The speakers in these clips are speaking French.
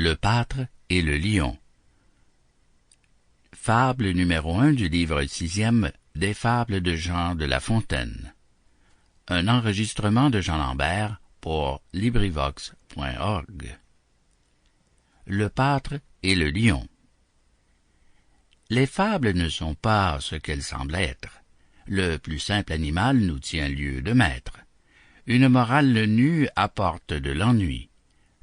Le pâtre et le lion. Fable numéro 1 du livre 6e des fables de Jean de La Fontaine. Un enregistrement de Jean Lambert pour LibriVox.org. Le pâtre et le lion. Les fables ne sont pas ce qu'elles semblent être. Le plus simple animal nous tient lieu de maître. Une morale nue apporte de l'ennui.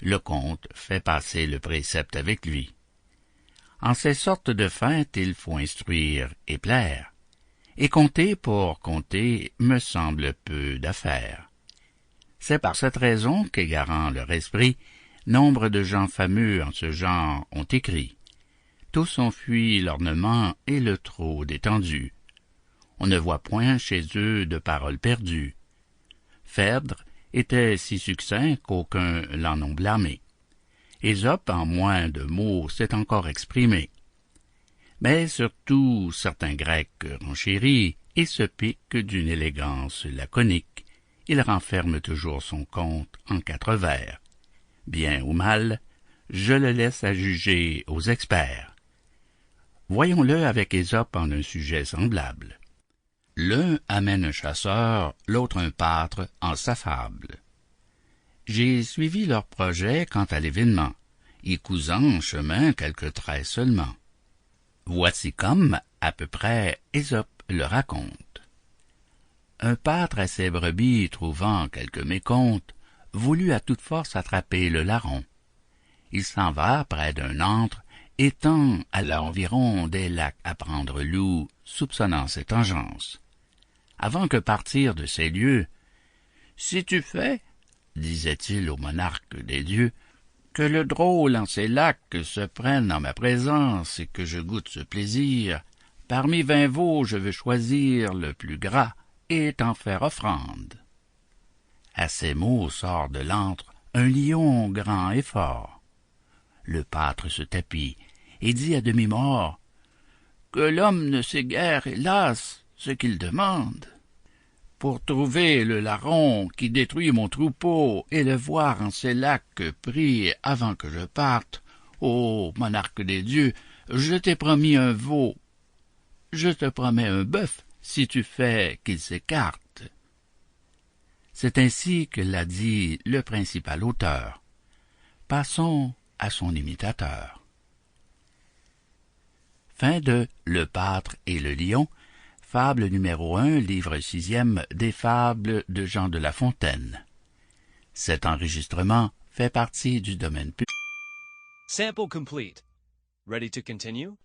Le conte fait passer le précepte avec lui. En ces sortes de feintes, il faut instruire et plaire. Et compter pour compter me semble peu d'affaire. C'est par cette raison qu'égarant leur esprit, nombre de gens fameux en ce genre ont écrit. Tous ont fui l'ornement et le trop d'étendue. On ne voit point chez eux de paroles perdues. Phèdre était si succinct qu'aucuns l'en ont blâmé. Ésope, en moins de mots, s'est encore exprimé. Mais surtout, certains Grecs renchéris et se piquent d'une élégance laconique. Il renferme toujours son conte en 4 vers. Bien ou mal, je le laisse à juger aux experts. Voyons-le avec Ésope en un sujet semblable. L'un amène un chasseur, l'autre un pâtre en sa fable. J'ai suivi leur projet quant à l'événement, y cousant en chemin quelques traits seulement. Voici comme, à peu près, Ésope le raconte. Un pâtre à ses brebis, trouvant quelque mécompte, voulut à toute force attraper le larron. Il s'en va près d'un antre, étant à l'environ des lacs à prendre loup, soupçonnant cette engeance. Avant que partir de ces lieux, « Si tu fais, disait-il au monarque des dieux, que le drôle en ces lacs se prenne en ma présence et que je goûte ce plaisir, parmi 20 veaux je veux choisir le plus gras et t'en faire offrande. » À ces mots sort de l'antre un lion grand et fort. Le pâtre se tapit et dit à demi-mort, « Que l'homme ne sait guère, hélas, ce qu'il demande. Pour trouver le larron qui détruit mon troupeau et le voir en ces lacs pris avant que je parte, ô monarque des dieux, je t'ai promis un veau. Je te promets un bœuf si tu fais qu'il s'écarte. » C'est ainsi que l'a dit le principal auteur. Passons à son imitateur. Fin de Le pâtre et le lion, fable numéro 1, livre 6e des fables de Jean de La Fontaine. Cet enregistrement fait partie du domaine public. Sample complete. Ready to continue?